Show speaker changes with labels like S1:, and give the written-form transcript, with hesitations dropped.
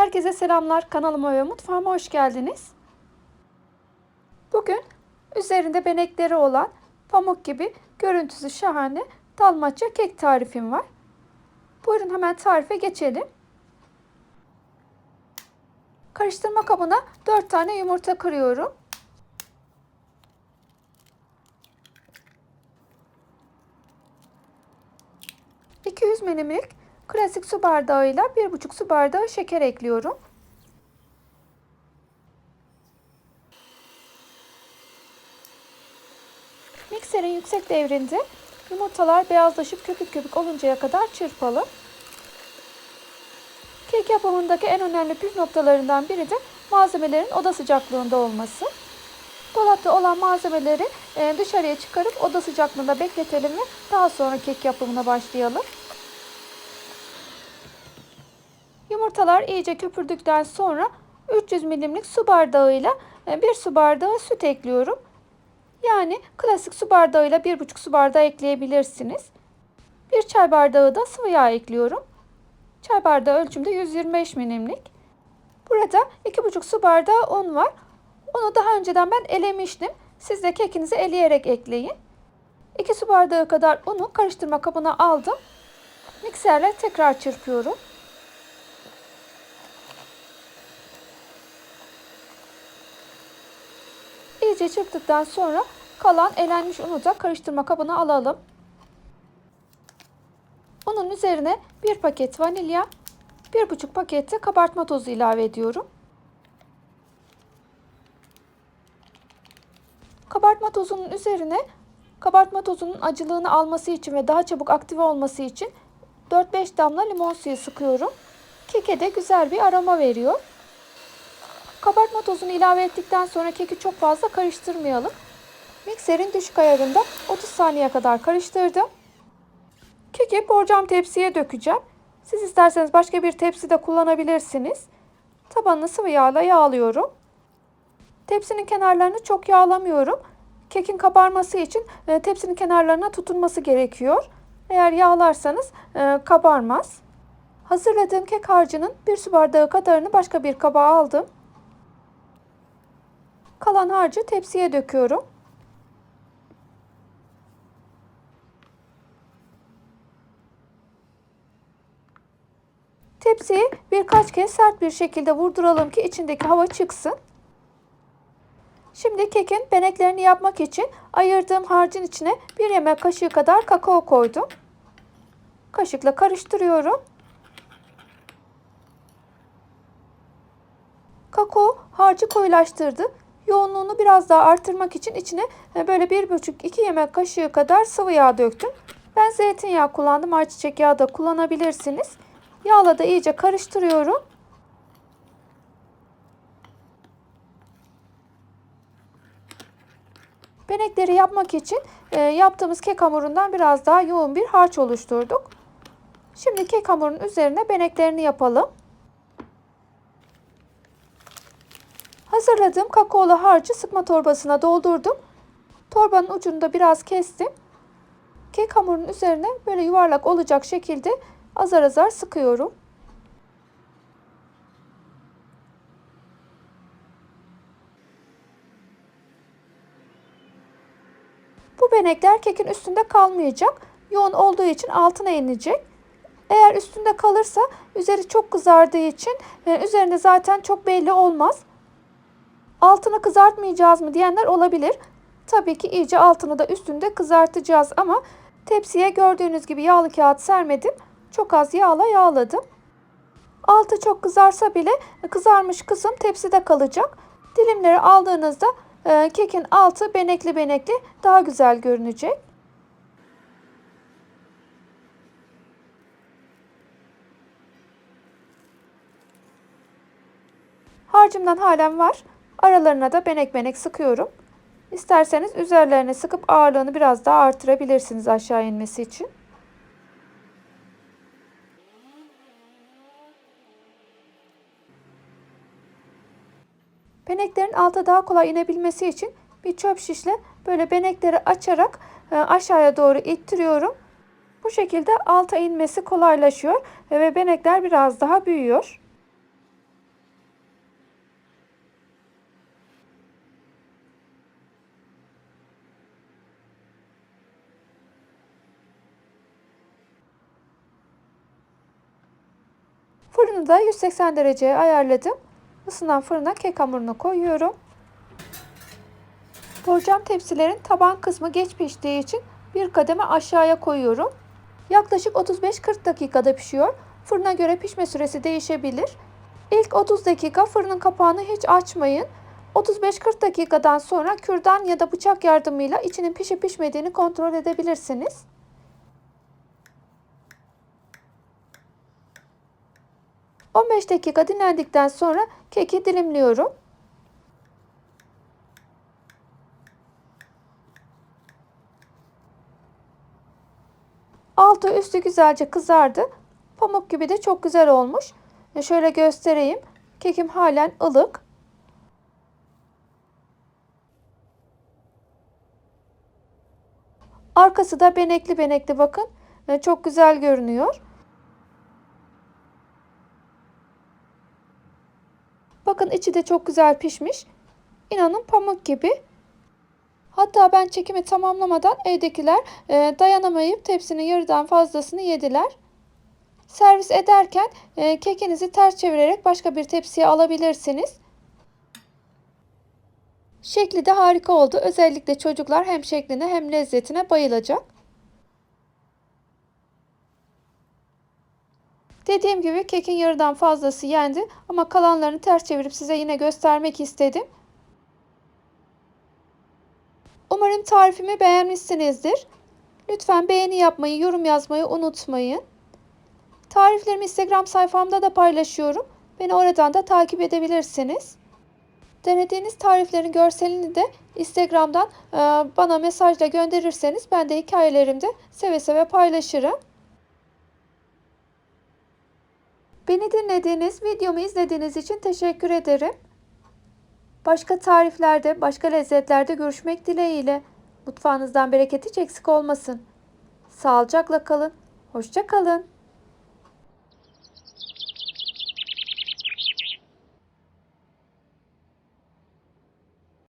S1: Herkese selamlar. Kanalıma ve mutfağıma hoş geldiniz. Bugün üzerinde benekleri olan pamuk gibi görüntüsü şahane dalmaça kek tarifim var. Buyurun hemen tarife geçelim. Karıştırma kabına 4 tane yumurta kırıyorum. ...200 ml klasik su bardağıyla 1,5 su bardağı şeker ekliyorum. Mikserin yüksek devrinde yumurtalar beyazlaşıp köpük köpük oluncaya kadar çırpalım. Kek yapımındaki en önemli püf noktalarından biri de malzemelerin oda sıcaklığında olması. Dolapta olan malzemeleri dışarıya çıkarıp oda sıcaklığında bekletelim ve daha sonra kek yapımına başlayalım. Yumurtalar iyice köpürdükten sonra 300 milimlik su bardağıyla 1 su bardağı süt ekliyorum. Yani klasik su bardağıyla 1,5 su bardağı ekleyebilirsiniz. 1 çay bardağı da sıvı yağ ekliyorum. Çay bardağı ölçümde 125 milimlik. Burada 2,5 su bardağı un var. Unu daha önceden ben elemiştim. Siz de kekinizi eleyerek ekleyin. 2 su bardağı kadar unu karıştırma kabına aldım. Mikserle tekrar çırpıyorum. İyice çırptıktan sonra kalan elenmiş unu da karıştırma kabına alalım. Unun üzerine 1 paket vanilya, 1,5 paket de kabartma tozu ilave ediyorum. Kabartma tozunun üzerine kabartma tozunun acılığını alması için ve daha çabuk aktive olması için 4-5 damla limon suyu sıkıyorum. Keke de güzel bir aroma veriyor. Kabartma tozunu ilave ettikten sonra keki çok fazla karıştırmayalım. Mikserin düşük ayarında 30 saniye kadar karıştırdım. Keki borcam tepsiye dökeceğim. Siz isterseniz başka bir tepsi de kullanabilirsiniz. Tabanını sıvı yağla yağlıyorum. Tepsinin kenarlarını çok yağlamıyorum. Kekin kabarması için tepsinin kenarlarına tutunması gerekiyor. Eğer yağlarsanız kabarmaz. Hazırladığım kek harcının 1 su bardağı kadarını başka bir kaba aldım. Kalan harcı tepsiye döküyorum. Tepsiyi birkaç kez sert bir şekilde vurduralım ki içindeki hava çıksın. Şimdi kekin beneklerini yapmak için ayırdığım harcın içine 1 yemek kaşığı kadar kakao koydum. Kaşıkla karıştırıyorum. Kakao harcı koyulaştırdı. Yoğunluğunu biraz daha artırmak için içine böyle 1,5-2 yemek kaşığı kadar sıvı yağ döktüm. Ben zeytinyağı kullandım. Ayçiçek yağı da kullanabilirsiniz. Yağla da iyice karıştırıyorum. Benekleri yapmak için yaptığımız kek hamurundan biraz daha yoğun bir harç oluşturduk. Şimdi kek hamurunun üzerine beneklerini yapalım. Hazırladığım kakaolu harcı sıkma torbasına doldurdum. Torbanın ucunu da biraz kestim. Kek hamurunun üzerine böyle yuvarlak olacak şekilde azar azar sıkıyorum. Bu benekler kekin üstünde kalmayacak. Yoğun olduğu için altına inecek. Eğer üstünde kalırsa üzeri çok kızardığı için üzerinde zaten çok belli olmaz. Altını kızartmayacağız mı diyenler olabilir. Tabii ki iyice altını da üstünde kızartacağız ama tepsiye gördüğünüz gibi yağlı kağıt sermedim. Çok az yağla yağladım. Altı çok kızarsa bile kızarmış kısım tepside kalacak. Dilimleri aldığınızda kekin altı benekli benekli daha güzel görünecek. Harcımdan halen var. Aralarına da benek benek sıkıyorum. İsterseniz üzerlerine sıkıp ağırlığını biraz daha artırabilirsiniz aşağı inmesi için. Beneklerin alta daha kolay inebilmesi için bir çöp şişle böyle benekleri açarak aşağıya doğru ittiriyorum. Bu şekilde alta inmesi kolaylaşıyor ve benekler biraz daha büyüyor. Fırını da 180 dereceye ayarladım. Isınan fırına kek hamurunu koyuyorum. Borcam tepsilerin taban kısmı geç piştiği için bir kademe aşağıya koyuyorum. Yaklaşık 35-40 dakikada pişiyor. Fırına göre pişme süresi değişebilir. İlk 30 dakika fırının kapağını hiç açmayın. 35-40 dakikadan sonra kürdan ya da bıçak yardımıyla içinin pişip pişmediğini kontrol edebilirsiniz. ...15 dakika dinlendikten sonra keki dilimliyorum. Altı üstü güzelce kızardı. Pamuk gibi de çok güzel olmuş. Şöyle göstereyim. Kekim halen ılık. Arkası da benekli benekli bakın. Çok güzel görünüyor. Bakın içi de çok güzel pişmiş. İnanın pamuk gibi. Hatta ben çekimi tamamlamadan evdekiler dayanamayıp tepsinin yarıdan fazlasını yediler. Servis ederken kekinizi ters çevirerek başka bir tepsiye alabilirsiniz. Şekli de harika oldu. Özellikle çocuklar hem şekline hem lezzetine bayılacak. Dediğim gibi kekin yarıdan fazlası yendi ama kalanlarını ters çevirip size yine göstermek istedim. Umarım tarifimi beğenmişsinizdir. Lütfen beğeni yapmayı, yorum yazmayı unutmayın. Tariflerimi Instagram sayfamda da paylaşıyorum. Beni oradan da takip edebilirsiniz. Denediğiniz tariflerin görselini de Instagram'dan bana mesajla gönderirseniz ben de hikayelerimde seve seve paylaşırım. Beni dinlediğiniz, videomu izlediğiniz için teşekkür ederim. Başka tariflerde, başka lezzetlerde görüşmek dileğiyle. Mutfağınızdan bereket hiç eksik olmasın. Sağlıcakla kalın. Hoşça kalın.